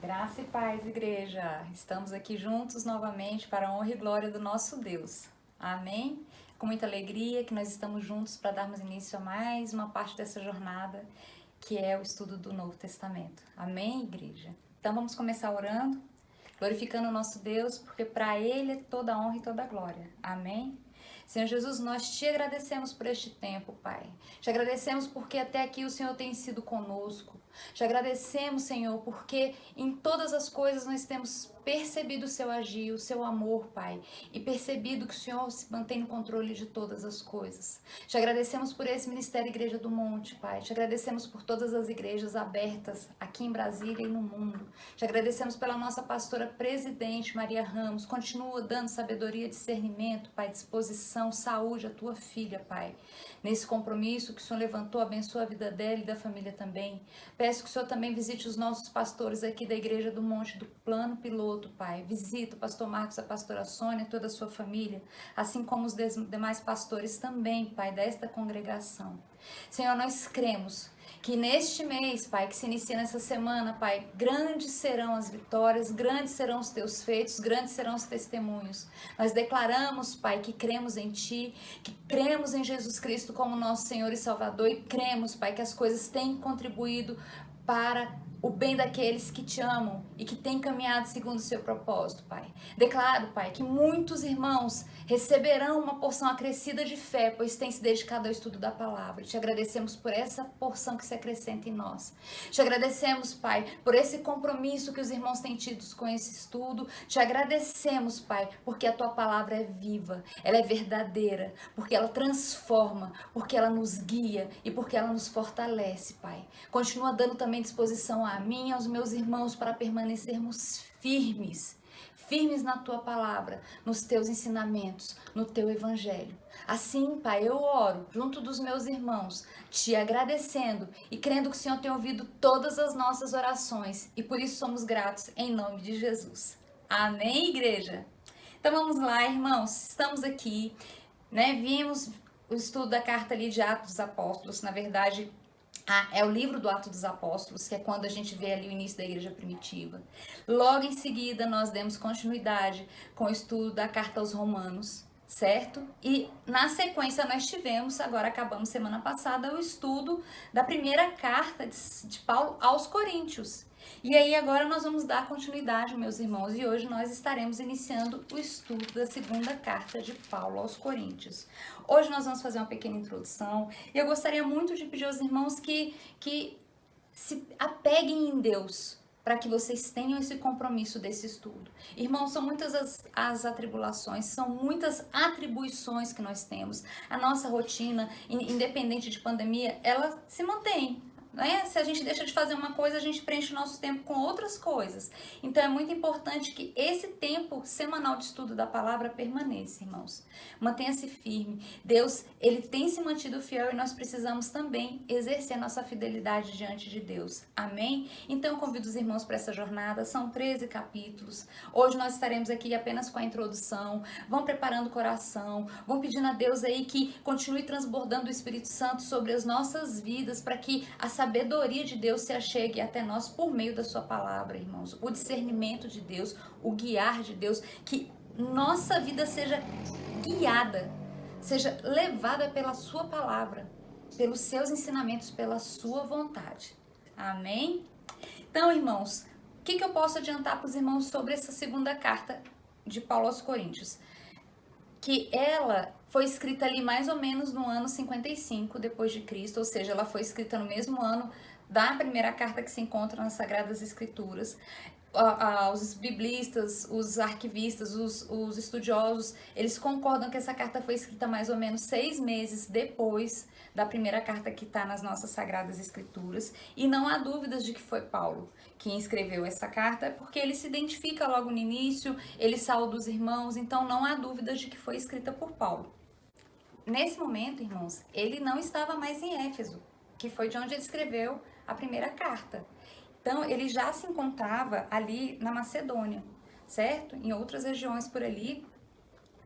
Graça e paz, igreja. Estamos aqui juntos novamente para a honra e glória do nosso Deus. Amém? Com muita alegria que nós estamos juntos para darmos início a mais uma parte dessa jornada, que é o estudo do Novo Testamento. Amém, igreja? Então vamos começar orando, glorificando o nosso Deus, porque para Ele é toda a honra e toda a glória. Amém? Senhor Jesus, nós te agradecemos por este tempo, Pai. Te agradecemos porque até aqui o Senhor tem sido conosco. Te agradecemos, Senhor, porque em todas as coisas nós temos percebido o seu agir, o seu amor, Pai, e percebido que o Senhor se mantém no controle de todas as coisas. Te agradecemos por esse Ministério Igreja do Monte, Pai. Te agradecemos por todas as igrejas abertas aqui em Brasília e no mundo. Te agradecemos pela nossa pastora presidente, Maria Ramos. Continua dando sabedoria, discernimento, Pai, disposição, saúde à tua filha, Pai. Nesse compromisso que o Senhor levantou, abençoa a vida dela e da família também. Peço que o Senhor também visite os nossos pastores aqui da Igreja do Monte do Plano Piloto, Pai. Visita o pastor Marcos, a pastora Sônia, toda a sua família, assim como os demais pastores também, Pai, desta congregação. Senhor, nós cremos que neste mês, Pai, que se inicia nessa semana, Pai, grandes serão as vitórias, grandes serão os teus feitos, grandes serão os testemunhos. Nós declaramos, Pai, que cremos em Ti, que cremos em Jesus Cristo como nosso Senhor e Salvador e cremos, Pai, que as coisas têm contribuído para o bem daqueles que te amam e que têm caminhado segundo o seu propósito, Pai. Declaro, Pai, que muitos irmãos receberão uma porção acrescida de fé, pois têm se dedicado ao estudo da palavra. Te agradecemos por essa porção que se acrescenta em nós. Te agradecemos, Pai, por esse compromisso que os irmãos têm tido com esse estudo. Te agradecemos, Pai, porque a tua palavra é viva, ela é verdadeira, porque ela transforma, porque ela nos guia e porque ela nos fortalece, Pai. Continua dando também disposição a mim e aos meus irmãos para permanecermos firmes na tua palavra, nos teus ensinamentos, no teu evangelho. Assim, Pai, eu oro junto dos meus irmãos, te agradecendo e crendo que o Senhor tem ouvido todas as nossas orações e por isso somos gratos em nome de Jesus. Amém, igreja? Então vamos lá, irmãos, estamos aqui, né? Vimos o estudo da carta ali de Atos dos Apóstolos, na verdade, é o livro do Atos dos Apóstolos, que é quando a gente vê ali o início da igreja primitiva. Logo em seguida, nós demos continuidade com o estudo da carta aos Romanos, certo? E na sequência nós tivemos, agora acabamos semana passada, o estudo da primeira carta de Paulo aos Coríntios. E aí agora nós vamos dar continuidade, meus irmãos, e hoje nós estaremos iniciando o estudo da segunda carta de Paulo aos Coríntios. Hoje nós vamos fazer uma pequena introdução e eu gostaria muito de pedir aos irmãos que se apeguem em Deus, para que vocês tenham esse compromisso desse estudo. Irmãos, são muitas as atribulações, são muitas atribuições que nós temos. A nossa rotina, independente de pandemia, ela se mantém. Né? Se a gente deixa de fazer uma coisa, a gente preenche o nosso tempo com outras coisas. Então é muito importante que esse tempo semanal de estudo da palavra permaneça, irmãos. Mantenha-se firme. Deus, ele tem se mantido fiel e nós precisamos também exercer nossa fidelidade diante de Deus. Amém? Então eu convido os irmãos para essa jornada. São 13 capítulos. Hoje nós estaremos aqui apenas com a introdução. Vão preparando o coração. Vão pedindo a Deus aí que continue transbordando o Espírito Santo sobre as nossas vidas para que a sabedoria de Deus se achegue até nós por meio da sua palavra, irmãos. O discernimento de Deus, o guiar de Deus, que nossa vida seja guiada, seja levada pela sua palavra, pelos seus ensinamentos, pela sua vontade. Amém? Então, irmãos, o que eu posso adiantar para os irmãos sobre essa segunda carta de Paulo aos Coríntios? Que ela foi escrita ali mais ou menos no ano 55 depois de Cristo, ou seja, ela foi escrita no mesmo ano da primeira carta que se encontra nas Sagradas Escrituras. Os biblistas, os arquivistas, os estudiosos, eles concordam que essa carta foi escrita mais ou menos 6 meses depois da primeira carta que está nas nossas Sagradas Escrituras, e não há dúvidas de que foi Paulo quem escreveu essa carta, porque ele se identifica logo no início, ele saúda os irmãos, então não há dúvidas de que foi escrita por Paulo. Nesse momento, irmãos, ele não estava mais em Éfeso, que foi de onde ele escreveu a primeira carta. Então, ele já se encontrava ali na Macedônia, certo? Em outras regiões por ali,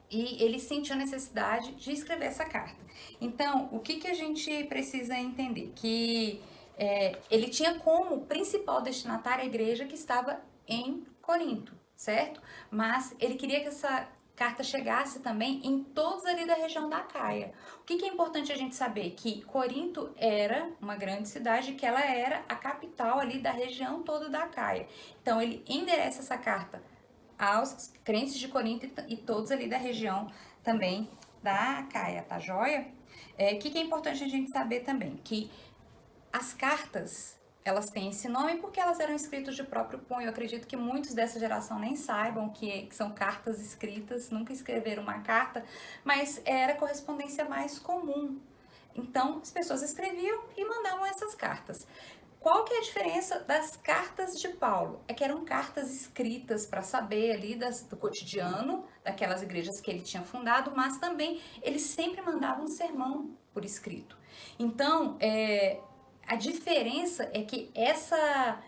e ele sentiu a necessidade de escrever essa carta. Então, o que a gente precisa entender? Que ele tinha como principal destinatário a igreja que estava em Corinto, certo? Mas ele queria que essa carta chegasse também em todos ali da região da Acaia. O que é importante a gente saber? Que Corinto era uma grande cidade, que ela era a capital ali da região toda da Acaia. Então ele endereça essa carta aos crentes de Corinto e todos ali da região também da Acaia, tá joia? O que é importante a gente saber também? Que as cartas, elas têm esse nome porque elas eram escritas de próprio punho. Eu acredito que muitos dessa geração nem saibam que são cartas escritas, nunca escreveram uma carta, mas era a correspondência mais comum. Então, as pessoas escreviam e mandavam essas cartas. Qual que é a diferença das cartas de Paulo? É que eram cartas escritas para saber ali do cotidiano daquelas igrejas que ele tinha fundado, mas também ele sempre mandava um sermão por escrito. Então, a diferença é que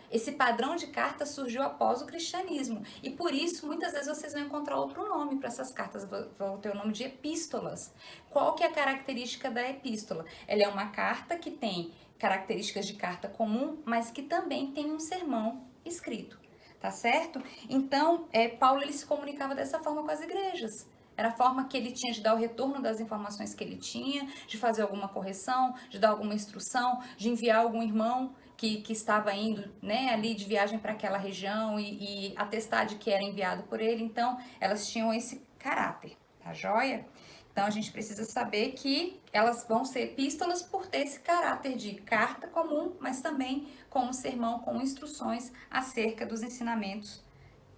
esse padrão de carta surgiu após o cristianismo. E por isso, muitas vezes vocês vão encontrar outro nome para essas cartas, vão ter o nome de epístolas. Qual que é a característica da epístola? Ela é uma carta que tem características de carta comum, mas que também tem um sermão escrito, tá certo? Então, Paulo ele se comunicava dessa forma com as igrejas. Era a forma que ele tinha de dar o retorno das informações que ele tinha, de fazer alguma correção, de dar alguma instrução, de enviar algum irmão que estava indo, né, ali de viagem para aquela região e atestar de que era enviado por ele. Então, elas tinham esse caráter, tá joia? Então, a gente precisa saber que elas vão ser epístolas por ter esse caráter de carta comum, mas também como sermão, com instruções acerca dos ensinamentos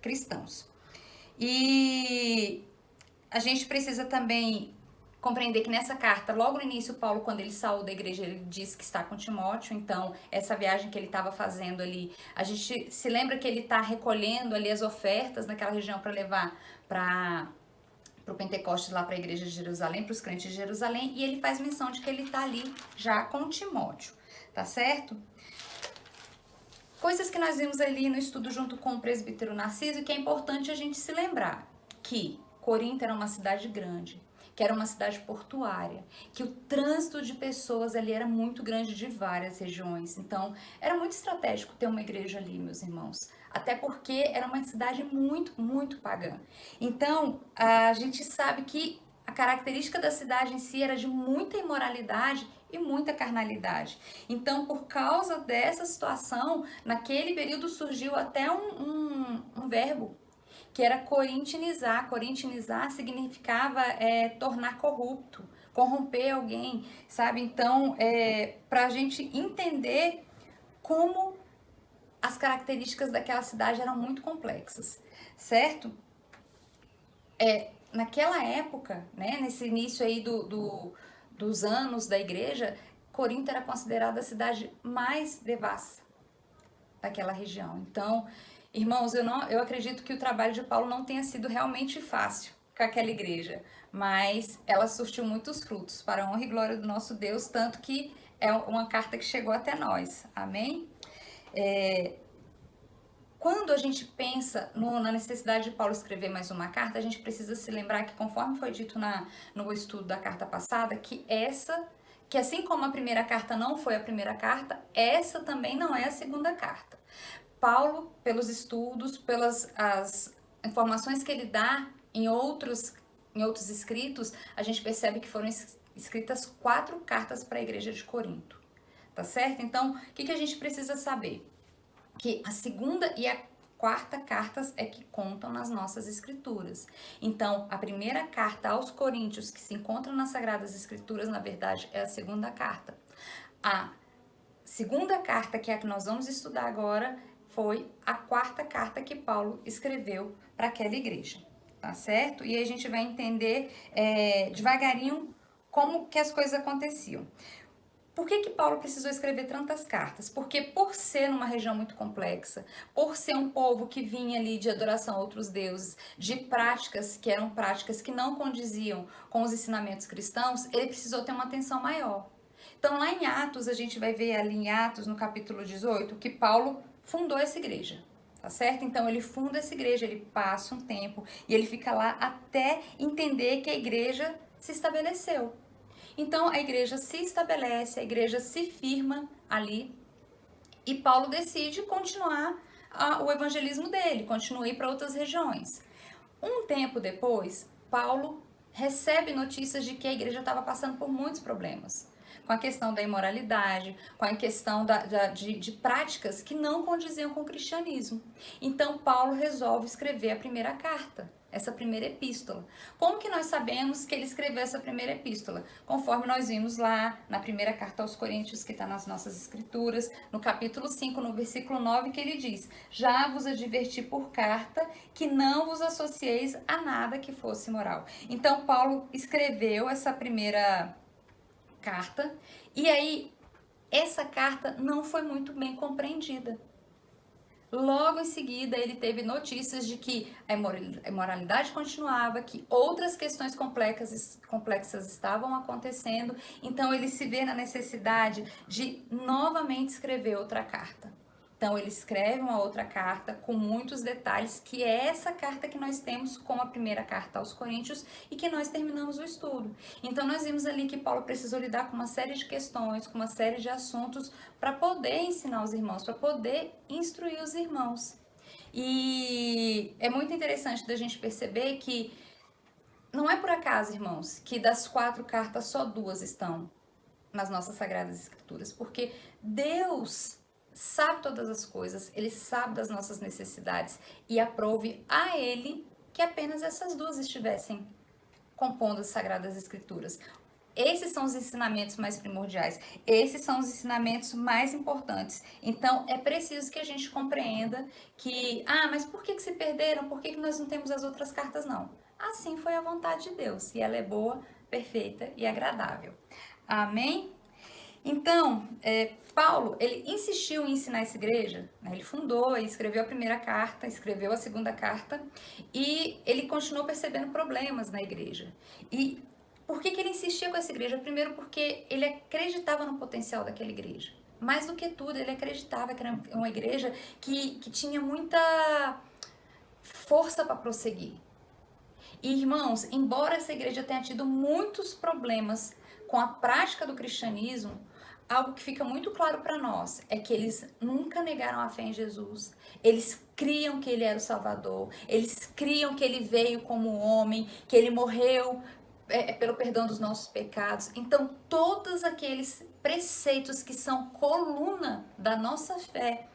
cristãos. E a gente precisa também compreender que nessa carta, logo no início, Paulo, quando ele saiu da igreja, ele diz que está com Timóteo. Então, essa viagem que ele estava fazendo ali, a gente se lembra que ele está recolhendo ali as ofertas naquela região para levar para o Pentecostes, lá para a igreja de Jerusalém, para os crentes de Jerusalém, e ele faz menção de que ele está ali já com Timóteo, tá certo? Coisas que nós vimos ali no estudo junto com o presbítero Narciso, que é importante a gente se lembrar, que Corinto era uma cidade grande, que era uma cidade portuária, que o trânsito de pessoas ali era muito grande de várias regiões. Então, era muito estratégico ter uma igreja ali, meus irmãos. Até porque era uma cidade muito, muito pagã. Então, a gente sabe que a característica da cidade em si era de muita imoralidade e muita carnalidade. Então, por causa dessa situação, naquele período surgiu até um verbo que era corintinizar. Corintinizar significava tornar corrupto, corromper alguém, sabe? Então, para a gente entender como as características daquela cidade eram muito complexas, certo? Naquela época, né, nesse início aí dos anos da igreja, Corinto era considerada a cidade mais devassa daquela região. Então, irmãos, eu acredito que o trabalho de Paulo não tenha sido realmente fácil com aquela igreja, mas ela surtiu muitos frutos para a honra e glória do nosso Deus, tanto que é uma carta que chegou até nós. Amém? Quando a gente pensa na necessidade de Paulo escrever mais uma carta, a gente precisa se lembrar que, conforme foi dito no estudo da carta passada, que assim como a primeira carta não foi a primeira carta, essa também não é a segunda carta. Paulo, pelos estudos, pelas as informações que ele dá em outros escritos, a gente percebe que foram escritas 4 cartas para a igreja de Corinto, tá certo? Então, o que a gente precisa saber? Que a segunda e a quarta cartas é que contam nas nossas escrituras. Então, a primeira carta aos Coríntios, que se encontra nas Sagradas Escrituras, na verdade, é a segunda carta. A segunda carta, que é a que nós vamos estudar agora, foi a quarta carta que Paulo escreveu para aquela igreja, tá certo? E aí a gente vai entender devagarinho como que as coisas aconteciam. Por que Paulo precisou escrever tantas cartas? Porque por ser numa região muito complexa, por ser um povo que vinha ali de adoração a outros deuses, de práticas que eram práticas que não condiziam com os ensinamentos cristãos, ele precisou ter uma atenção maior. Então lá em Atos, a gente vai ver ali em Atos, no capítulo 18, que Paulo fundou essa igreja, tá certo? Então ele funda essa igreja, ele passa um tempo e ele fica lá até entender que a igreja se estabeleceu. Então, a igreja se estabelece, a igreja se firma ali e Paulo decide continuar o evangelismo dele, continua a ir para outras regiões. Um tempo depois, Paulo recebe notícias de que a igreja estava passando por muitos problemas, com a questão da imoralidade, com a questão de práticas que não condiziam com o cristianismo. Então, Paulo resolve escrever a primeira carta, essa primeira epístola. Como que nós sabemos que ele escreveu essa primeira epístola? Conforme nós vimos lá na primeira carta aos Coríntios, que está nas nossas escrituras, no capítulo 5, no versículo 9, que ele diz: já vos adverti por carta que não vos associeis a nada que fosse imoral. Então, Paulo escreveu essa primeira carta, e aí essa carta não foi muito bem compreendida. Logo em seguida, ele teve notícias de que a imoralidade continuava, que outras questões complexas estavam acontecendo, então ele se vê na necessidade de novamente escrever outra carta. Então ele escreve uma outra carta com muitos detalhes, que é essa carta que nós temos como a primeira carta aos Coríntios e que nós terminamos o estudo. Então nós vimos ali que Paulo precisou lidar com uma série de questões, com uma série de assuntos para poder ensinar os irmãos, para poder instruir os irmãos. E é muito interessante da gente perceber que não é por acaso, irmãos, que das 4 cartas só 2 estão nas nossas Sagradas Escrituras, porque Deus sabe todas as coisas, ele sabe das nossas necessidades e aprove a ele que apenas essas 2 estivessem compondo as Sagradas Escrituras. Esses são os ensinamentos mais primordiais, esses são os ensinamentos mais importantes. Então, é preciso que a gente compreenda que, mas por que se perderam? Por que nós não temos as outras cartas? Não. Assim foi a vontade de Deus, e ela é boa, perfeita e agradável. Amém? Então, Paulo, ele insistiu em ensinar essa igreja, né? Ele fundou e escreveu a primeira carta, escreveu a segunda carta, e ele continuou percebendo problemas na igreja. E por que ele insistia com essa igreja? Primeiro, porque ele acreditava no potencial daquela igreja. Mais do que tudo, ele acreditava que era uma igreja que tinha muita força para prosseguir. E, irmãos, embora essa igreja tenha tido muitos problemas com a prática do cristianismo, algo que fica muito claro para nós é que eles nunca negaram a fé em Jesus. Eles criam que ele era o Salvador. Eles criam que ele veio como homem, que ele morreu pelo perdão dos nossos pecados. Então, todos aqueles preceitos que são coluna da nossa fé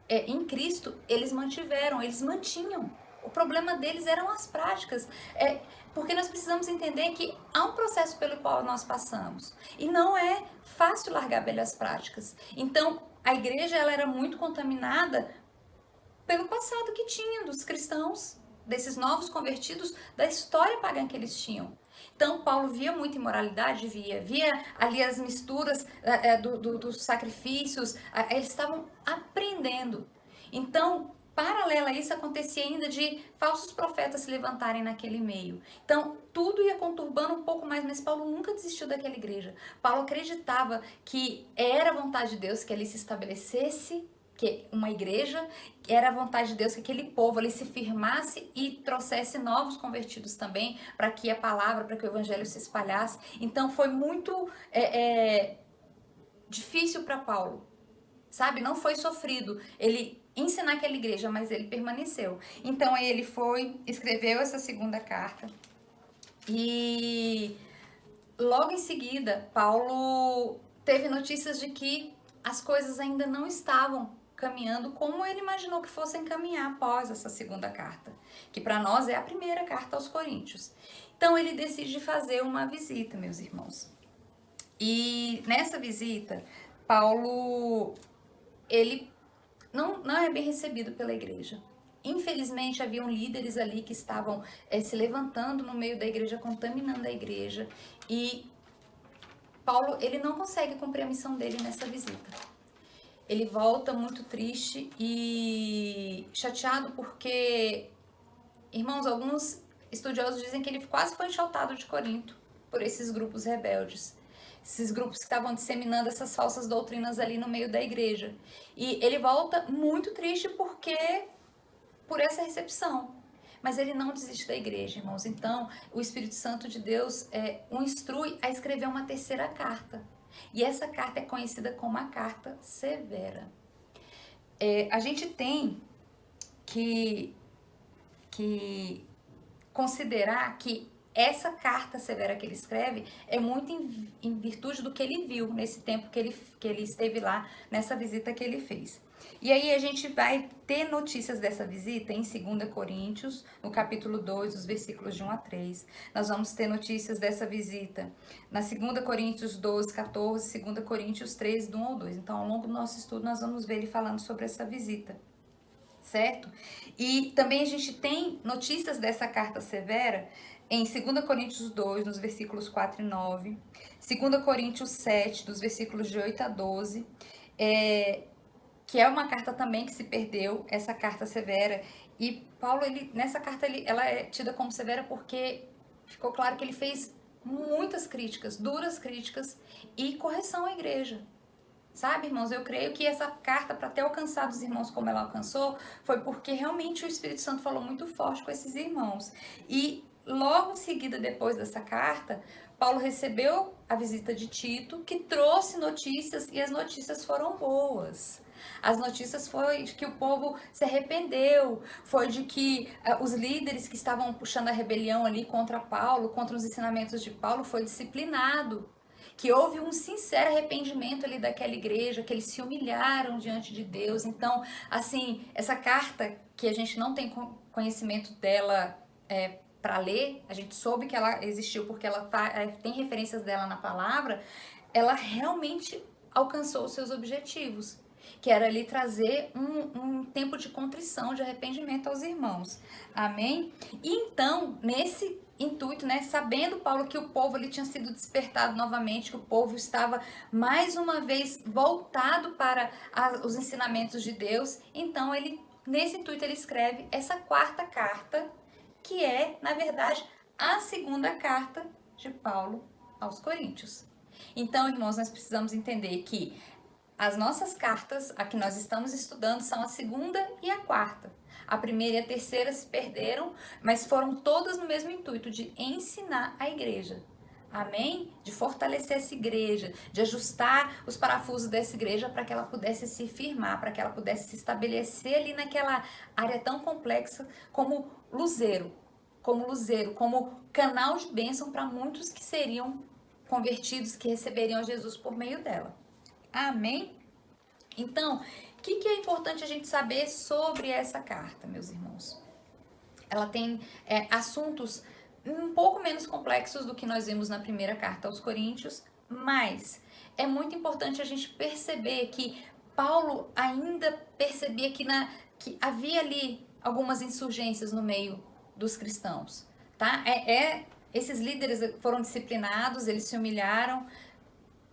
em Cristo, eles mantinham. O problema deles eram as práticas. Porque nós precisamos entender que há um processo pelo qual nós passamos. E não é fácil largar velhas práticas. Então, a igreja ela era muito contaminada pelo passado que tinha dos cristãos, desses novos convertidos, da história pagã que eles tinham. Então, Paulo via muita imoralidade, via ali as misturas dos sacrifícios, eles estavam aprendendo. Então, paralelo a isso, acontecia ainda de falsos profetas se levantarem naquele meio. Então, tudo ia conturbando um pouco mais, mas Paulo nunca desistiu daquela igreja. Paulo acreditava que era a vontade de Deus que ali se estabelecesse, que uma igreja, era a vontade de Deus que aquele povo ali se firmasse e trouxesse novos convertidos também, para que a palavra, para que o evangelho se espalhasse. Então, foi muito difícil para Paulo, sabe? Não foi sofrido ele ensinar aquela igreja, mas ele permaneceu. Então, aí ele escreveu essa segunda carta. E logo em seguida, Paulo teve notícias de que as coisas ainda não estavam caminhando como ele imaginou que fossem caminhar após essa segunda carta, que para nós é a primeira carta aos Coríntios. Então, ele decide fazer uma visita, meus irmãos. E nessa visita, Paulo, ele não é bem recebido pela igreja. Infelizmente, haviam líderes ali que estavam se levantando no meio da igreja, contaminando a igreja. E Paulo, ele não consegue cumprir a missão dele nessa visita. Ele volta muito triste e chateado porque, irmãos, alguns estudiosos dizem que ele quase foi enxotado de Corinto por esses grupos rebeldes. Esses grupos que estavam disseminando essas falsas doutrinas ali no meio da igreja. E ele volta muito triste por essa recepção. Mas ele não desiste da igreja, irmãos. Então, o Espírito Santo de Deus o instrui a escrever uma terceira carta. E essa carta é conhecida como a carta severa. a gente tem que considerar que essa carta severa que ele escreve é muito em virtude do que ele viu nesse tempo que ele esteve lá, nessa visita que ele fez. E aí a gente vai ter notícias dessa visita em 2 Coríntios, no capítulo 2, os versículos de 1 a 3. Nós vamos ter notícias dessa visita na 2 Coríntios 12, 14, 2 Coríntios 13, do 1 ao 2. Então, ao longo do nosso estudo, nós vamos ver ele falando sobre essa visita, certo? E também a gente tem notícias dessa carta severa em 2 Coríntios 2, nos versículos 4 e 9, 2 Coríntios 7, dos versículos de 8 a 12, que é uma carta também que se perdeu, essa carta severa. E Paulo, nessa carta, ela é tida como severa porque ficou claro que ele fez muitas críticas, duras críticas e correção à igreja. Sabe, irmãos, eu creio que essa carta, para ter alcançado os irmãos como ela alcançou, foi porque realmente o Espírito Santo falou muito forte com esses irmãos. E logo em seguida, depois dessa carta, Paulo recebeu a visita de Tito, que trouxe notícias, e as notícias foram boas. As notícias foi de que o povo se arrependeu, foi de que os líderes que estavam puxando a rebelião ali contra Paulo, contra os ensinamentos de Paulo, foi disciplinado. Que houve um sincero arrependimento ali daquela igreja, que eles se humilharam diante de Deus. Então, assim, essa carta que a gente não tem conhecimento dela para ler, a gente soube que ela existiu porque ela tem referências dela na palavra, ela realmente alcançou os seus objetivos, que era ali trazer um tempo de contrição, de arrependimento aos irmãos. Amém? E então, nesse intuito, né, sabendo Paulo que o povo ali tinha sido despertado novamente, que o povo estava mais uma vez voltado para os ensinamentos de Deus, então nesse intuito ele escreve essa 4ª carta, que é, na verdade, a 2ª carta de Paulo aos Coríntios. Então, irmãos, nós precisamos entender que as nossas cartas, a que nós estamos estudando, são a 2ª e a 4ª. A 1ª e a 3ª se perderam, mas foram todas no mesmo intuito de ensinar a igreja. Amém? De fortalecer essa igreja, de ajustar os parafusos dessa igreja para que ela pudesse se firmar, para que ela pudesse se estabelecer ali naquela área tão complexa como luzeiro, como canal de bênção para muitos que seriam convertidos, que receberiam Jesus por meio dela. Amém? Então, o que é importante a gente saber sobre essa carta, meus irmãos? Ela tem assuntos um pouco menos complexos do que nós vimos na 1ª carta aos Coríntios, mas é muito importante a gente perceber que Paulo ainda percebia que havia ali algumas insurgências no meio dos cristãos, tá? Esses líderes foram disciplinados, eles se humilharam,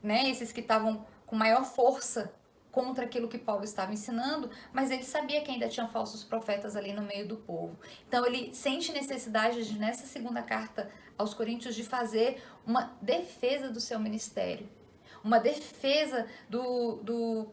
né? Esses que estavam com maior força contra aquilo que Paulo estava ensinando, mas ele sabia que ainda tinha falsos profetas ali no meio do povo. Então ele sente necessidade de, nessa 2ª carta aos Coríntios, de fazer uma defesa do seu ministério, uma defesa do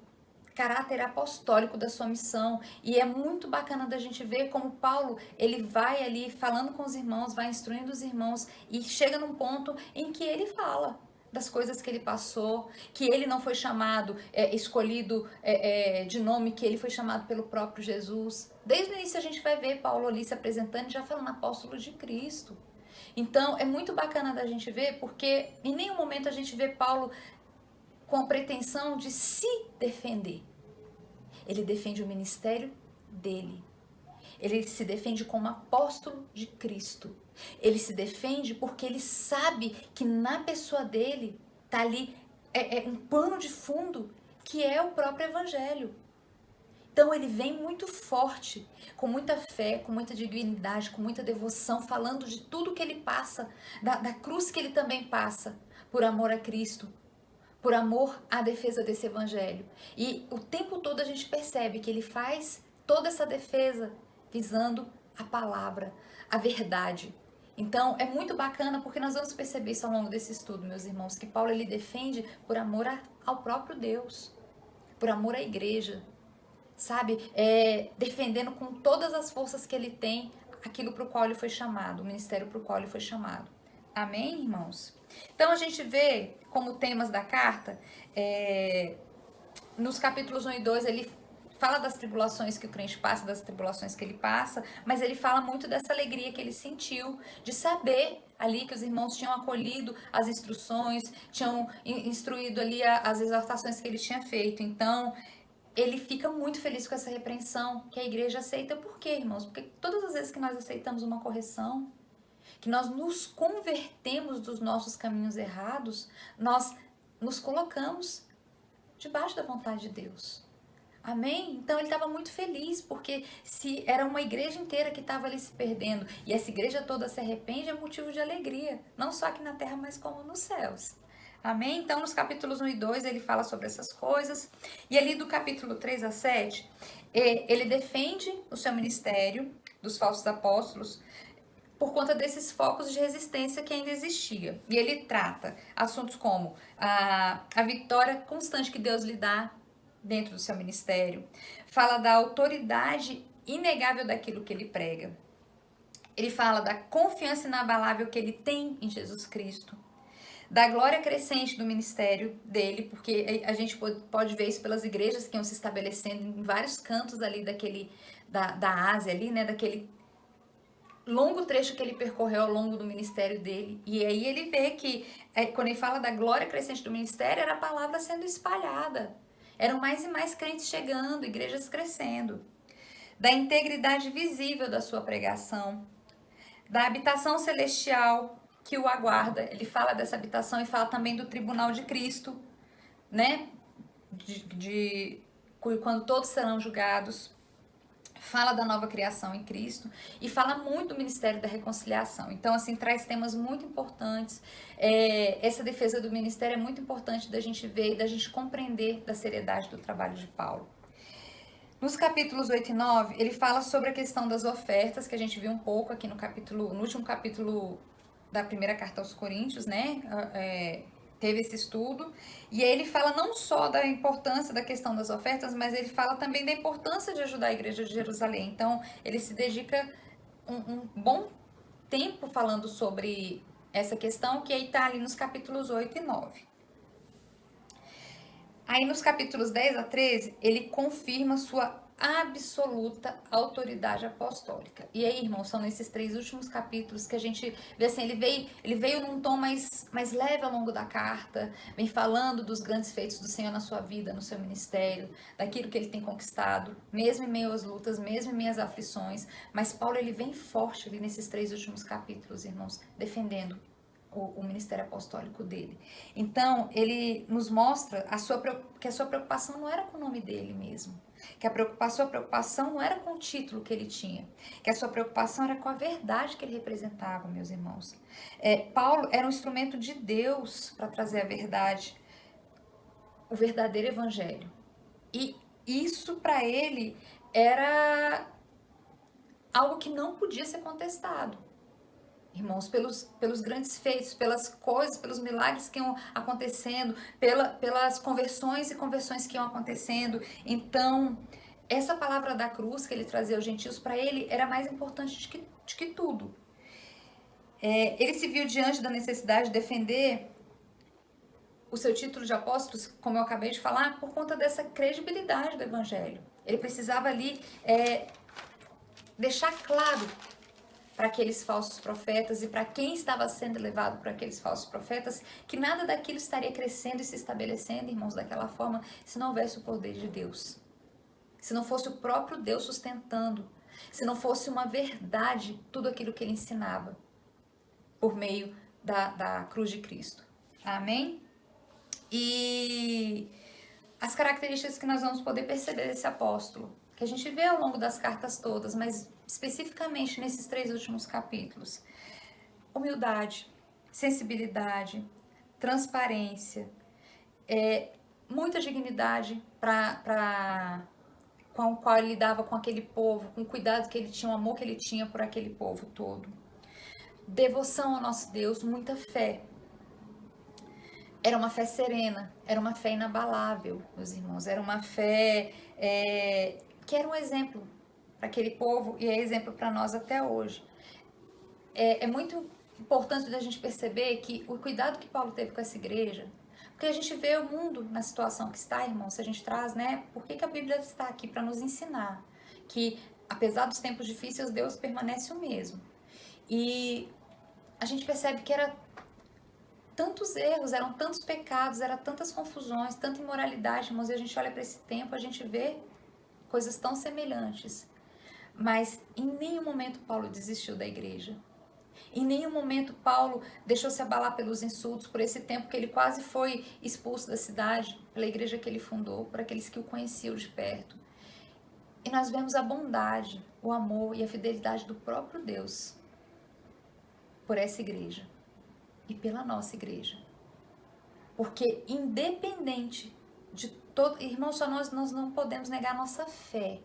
caráter apostólico da sua missão. E é muito bacana da gente ver como Paulo, ele vai ali falando com os irmãos, vai instruindo os irmãos e chega num ponto em que ele fala das coisas que ele passou, que ele não foi chamado, escolhido de nome, que ele foi chamado pelo próprio Jesus. Desde o início a gente vai ver Paulo ali se apresentando e já falando apóstolo de Cristo. Então é muito bacana da gente ver, porque em nenhum momento a gente vê Paulo com a pretensão de se defender. Ele defende o ministério dele. Ele se defende como apóstolo de Cristo. Ele se defende porque ele sabe que na pessoa dele está ali um pano de fundo que é o próprio evangelho. Então ele vem muito forte, com muita fé, com muita dignidade, com muita devoção, falando de tudo que ele passa, da cruz que ele também passa, por amor a Cristo, por amor à defesa desse evangelho. E o tempo todo a gente percebe que ele faz toda essa defesa visando a palavra, a verdade. Então é muito bacana porque nós vamos perceber isso ao longo desse estudo, meus irmãos, que Paulo ele defende por amor ao próprio Deus, por amor à igreja, sabe? Defendendo com todas as forças que ele tem aquilo para o qual ele foi chamado, o ministério para o qual ele foi chamado. Amém, irmãos? Então a gente vê como temas da carta, nos capítulos 1 e 2 ele fala das tribulações que o crente passa, das tribulações que ele passa, mas ele fala muito dessa alegria que ele sentiu de saber ali que os irmãos tinham acolhido as instruções, tinham instruído ali as exortações que ele tinha feito. Então, ele fica muito feliz com essa repreensão que a igreja aceita. Por quê, irmãos? Porque todas as vezes que nós aceitamos uma correção, que nós nos convertemos dos nossos caminhos errados, nós nos colocamos debaixo da vontade de Deus. Amém? Então ele estava muito feliz, porque se era uma igreja inteira que estava ali se perdendo e essa igreja toda se arrepende, é motivo de alegria, não só aqui na terra, mas como nos céus. Amém? Então nos capítulos 1 e 2 ele fala sobre essas coisas, e ali do capítulo 3 a 7, ele defende o seu ministério dos falsos apóstolos por conta desses focos de resistência que ainda existia. E ele trata assuntos como a vitória constante que Deus lhe dá dentro do seu ministério, fala da autoridade inegável daquilo que ele prega. Ele fala da confiança inabalável que ele tem em Jesus Cristo, da glória crescente do ministério dele, porque a gente pode ver isso pelas igrejas que iam se estabelecendo em vários cantos ali da Ásia ali, né, daquele longo trecho que ele percorreu ao longo do ministério dele. E aí ele vê que, quando ele fala da glória crescente do ministério, era a palavra sendo espalhada. Eram mais e mais crentes chegando, igrejas crescendo. Da integridade visível da sua pregação. Da habitação celestial que o aguarda. Ele fala dessa habitação e fala também do tribunal de Cristo, né? Quando todos serão julgados. Fala da nova criação em Cristo e fala muito do ministério da reconciliação. Então, assim, traz temas muito importantes. Essa defesa do ministério é muito importante da gente ver e da gente compreender da seriedade do trabalho de Paulo. Nos capítulos 8 e 9, ele fala sobre a questão das ofertas, que a gente viu um pouco aqui no último capítulo da primeira carta aos Coríntios, né? Teve esse estudo, e aí ele fala não só da importância da questão das ofertas, mas ele fala também da importância de ajudar a igreja de Jerusalém. Então, ele se dedica um bom tempo falando sobre essa questão, que aí está ali nos capítulos 8 e 9. Aí nos capítulos 10 a 13, ele confirma sua absoluta autoridade apostólica. E aí, irmãos, são nesses 3 últimos capítulos que a gente vê assim, ele veio num tom mais leve ao longo da carta, vem falando dos grandes feitos do Senhor na sua vida, no seu ministério, daquilo que ele tem conquistado, mesmo em meio às lutas, mesmo em meio às aflições. Mas Paulo, ele vem forte ali nesses 3 últimos capítulos, irmãos, defendendo o ministério apostólico dele. Então, ele nos mostra que a sua preocupação não era com o nome dele mesmo, que a sua preocupação não era com o título que ele tinha, que a sua preocupação era com a verdade que ele representava, meus irmãos. Paulo era um instrumento de Deus para trazer a verdade, o verdadeiro evangelho. E isso para ele era algo que não podia ser contestado. Irmãos, pelos grandes feitos, pelas coisas, pelos milagres que iam acontecendo, pelas conversões e conversões que iam acontecendo. Então, essa palavra da cruz que ele trazia aos gentios, para ele era mais importante de que tudo. Ele se viu diante da necessidade de defender o seu título de apóstolo, como eu acabei de falar, por conta dessa credibilidade do evangelho. Ele precisava ali deixar claro para aqueles falsos profetas e para quem estava sendo levado por aqueles falsos profetas, que nada daquilo estaria crescendo e se estabelecendo, irmãos, daquela forma, se não houvesse o poder de Deus. Se não fosse o próprio Deus sustentando, se não fosse uma verdade tudo aquilo que ele ensinava por meio da cruz de Cristo. Amém? E as características que nós vamos poder perceber desse apóstolo, que a gente vê ao longo das cartas todas, mas especificamente nesses 3 últimos capítulos: humildade, sensibilidade, transparência, muita dignidade com o qual ele lidava com aquele povo, com o cuidado que ele tinha, o amor que ele tinha por aquele povo todo. Devoção ao nosso Deus, muita fé. Era uma fé serena, era uma fé inabalável, meus irmãos. Era uma fé que era um exemplo para aquele povo e é exemplo para nós até hoje. É muito importante a gente perceber que o cuidado que Paulo teve com essa igreja, Porque a gente vê o mundo na situação que está, irmãos, se a gente traz, né? Por que a Bíblia está aqui para nos ensinar? Que, apesar dos tempos difíceis, Deus permanece o mesmo. E a gente percebe que era tantos erros, eram tantos pecados, eram tantas confusões, tanta imoralidade, irmãos, e a gente olha para esse tempo, a gente vê coisas tão semelhantes. Mas em nenhum momento Paulo desistiu da igreja. Em nenhum momento Paulo deixou-se abalar pelos insultos, por esse tempo que ele quase foi expulso da cidade, pela igreja que ele fundou, por aqueles que o conheciam de perto. E nós vemos a bondade, o amor e a fidelidade do próprio Deus por essa igreja e pela nossa igreja. Porque independente de todo... Irmãos, só nós não podemos negar nossa fé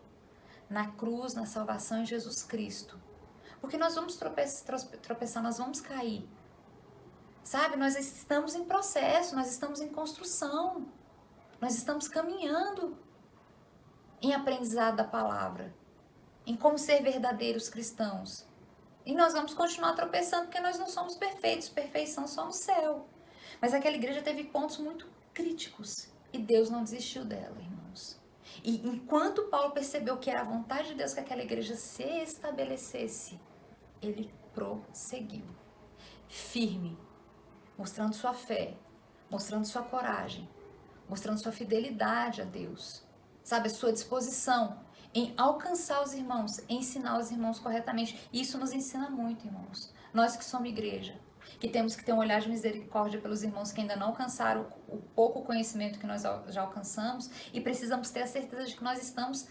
na cruz, na salvação em Jesus Cristo. Porque nós vamos tropeçar, nós vamos cair. Sabe, nós estamos em processo, nós estamos em construção. Nós estamos caminhando em aprendizado da palavra, em como ser verdadeiros cristãos. E nós vamos continuar tropeçando porque nós não somos perfeitos, perfeição só no céu. Mas aquela igreja teve pontos muito críticos e Deus não desistiu dela, irmãos. E enquanto Paulo percebeu que era a vontade de Deus que aquela igreja se estabelecesse, ele prosseguiu, firme, mostrando sua fé, mostrando sua coragem, mostrando sua fidelidade a Deus, sabe, a sua disposição em alcançar os irmãos, em ensinar os irmãos corretamente. E isso nos ensina muito, irmãos. Nós que somos igreja, que temos que ter um olhar de misericórdia pelos irmãos que ainda não alcançaram o pouco conhecimento que nós já alcançamos, e precisamos ter a certeza de que nós estamos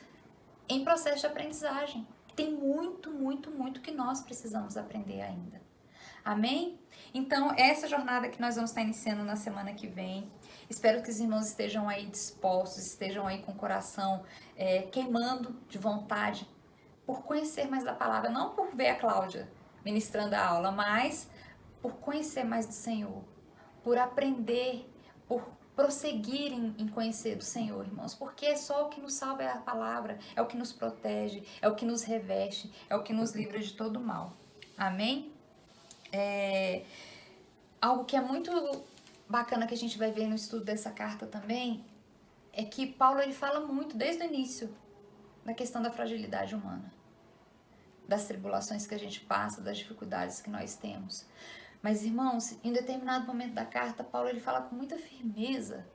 em processo de aprendizagem. Tem muito, muito, muito que nós precisamos aprender ainda. Amém? Então, essa jornada que nós vamos estar iniciando na semana que vem. Espero que os irmãos estejam aí dispostos, estejam aí com o coração queimando de vontade por conhecer mais da palavra. Não por ver a Cláudia ministrando a aula, mas por conhecer mais do Senhor, por aprender, por prosseguir em conhecer do Senhor, irmãos, porque só o que nos salva é a palavra, é o que nos protege, é o que nos reveste, é o que nos livra de todo mal. Amém? Algo que é muito bacana que a gente vai ver no estudo dessa carta também é que Paulo ele fala muito desde o início da questão da fragilidade humana, das tribulações que a gente passa, das dificuldades que nós temos. Mas, irmãos, em determinado momento da carta, Paulo ele fala com muita firmeza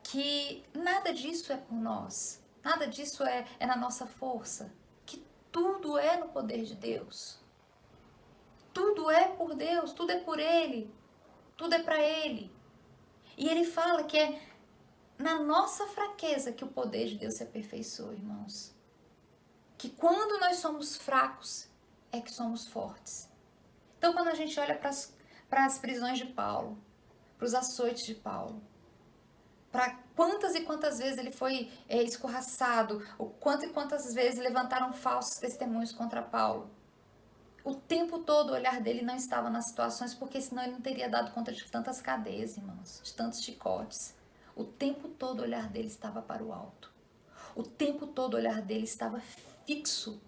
que nada disso é por nós, nada disso é na nossa força, que tudo é no poder de Deus. Tudo é por Deus, tudo é por Ele, tudo é para Ele. E ele fala que é na nossa fraqueza que o poder de Deus se aperfeiçoa, irmãos. Que quando nós somos fracos, é que somos fortes. Então, quando a gente olha para as prisões de Paulo, para os açoites de Paulo, para quantas e quantas vezes ele foi escorraçado, o quanto e quantas vezes levantaram falsos testemunhos contra Paulo, o tempo todo o olhar dele não estava nas situações, porque senão ele não teria dado conta de tantas cadeias, irmãos, de tantos chicotes. O tempo todo o olhar dele estava para o alto. O tempo todo o olhar dele estava fixo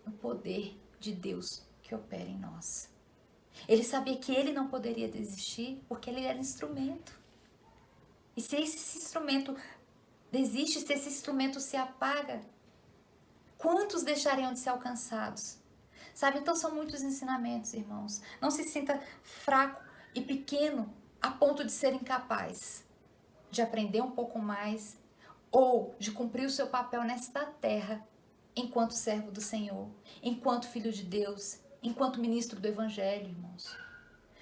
no poder de Deus que opera em nós. Ele sabia que ele não poderia desistir, porque ele era instrumento. E se esse instrumento desiste, se esse instrumento se apaga, quantos deixariam de ser alcançados? Sabe, então são muitos ensinamentos, irmãos. Não se sinta fraco e pequeno a ponto de ser incapaz de aprender um pouco mais ou de cumprir o seu papel nesta terra enquanto servo do Senhor, enquanto filho de Deus, enquanto ministro do Evangelho, irmãos.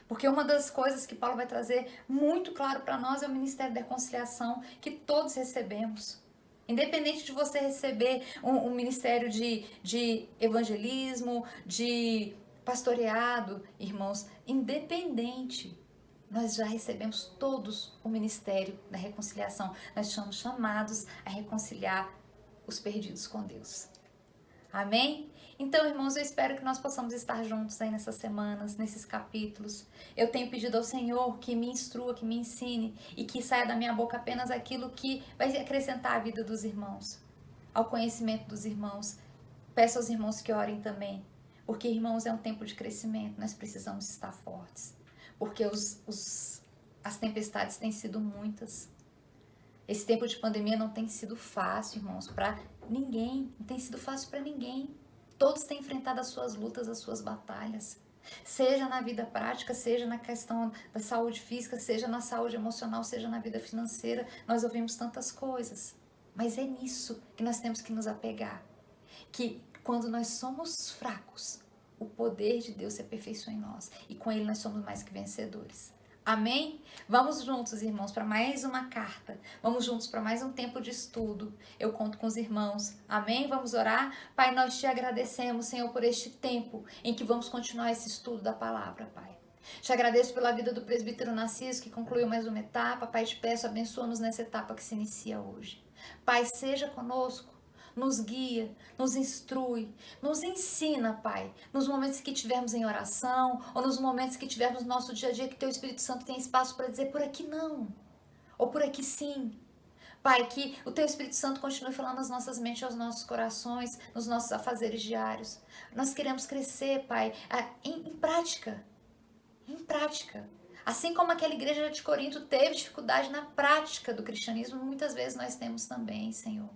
Porque uma das coisas que Paulo vai trazer muito claro para nós é o ministério da reconciliação que todos recebemos. Independente de você receber um ministério de evangelismo, de pastoreado, irmãos, independente, nós já recebemos todos o ministério da reconciliação. Nós somos chamados a reconciliar os perdidos com Deus. Amém? Então, irmãos, eu espero que nós possamos estar juntos aí nessas semanas, nesses capítulos. Eu tenho pedido ao Senhor que me instrua, que me ensine e que saia da minha boca apenas aquilo que vai acrescentar à vida dos irmãos, ao conhecimento dos irmãos. Peço aos irmãos que orem também, porque, irmãos, é um tempo de crescimento, nós precisamos estar fortes, porque os As tempestades têm sido muitas. Esse tempo de pandemia não tem sido fácil, irmãos, para ninguém. Não tem sido fácil para ninguém. Todos têm enfrentado as suas lutas, as suas batalhas. Seja na vida prática, seja na questão da saúde física, seja na saúde emocional, seja na vida financeira. Nós ouvimos tantas coisas. Mas é nisso que nós temos que nos apegar. Que quando nós somos fracos, o poder de Deus se aperfeiçoa em nós. E com Ele nós somos mais que vencedores. Amém? Vamos juntos, irmãos, para mais uma carta. Vamos juntos para mais um tempo de estudo. Eu conto com os irmãos. Amém? Vamos orar? Pai, nós te agradecemos, Senhor, por este tempo em que vamos continuar esse estudo da palavra, Pai. Te agradeço pela vida do presbítero Narciso, que concluiu mais uma etapa. Pai, te peço, abençoa-nos nessa etapa que se inicia hoje. Pai, seja conosco. Nos guia, nos instrui, nos ensina, Pai, nos momentos que estivermos em oração ou nos momentos que estivermos no nosso dia a dia, que Teu Espírito Santo tem espaço para dizer por aqui não, ou por aqui sim. Pai, que o Teu Espírito Santo continue falando nas nossas mentes, aos nossos corações, nos nossos afazeres diários. Nós queremos crescer, Pai, em prática, em prática. Assim como aquela igreja de Corinto teve dificuldade na prática do cristianismo, muitas vezes nós temos também, Senhor.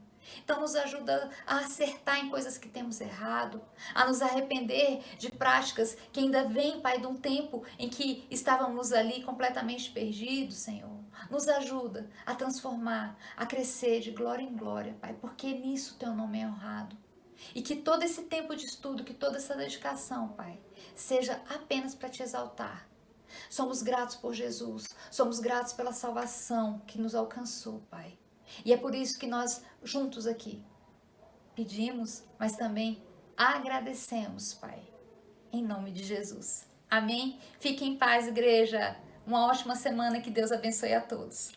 Então nos ajuda a acertar em coisas que temos errado, a nos arrepender de práticas que ainda vêm, Pai, de um tempo em que estávamos ali completamente perdidos, Senhor. Nos ajuda a transformar, a crescer de glória em glória, Pai, porque nisso Teu nome é honrado. E que todo esse tempo de estudo, que toda essa dedicação, Pai, seja apenas para Te exaltar. Somos gratos por Jesus, somos gratos pela salvação que nos alcançou, Pai. E é por isso que nós juntos aqui pedimos, mas também agradecemos, Pai, em nome de Jesus. Amém? Fique em paz, igreja. Uma ótima semana, que Deus abençoe a todos.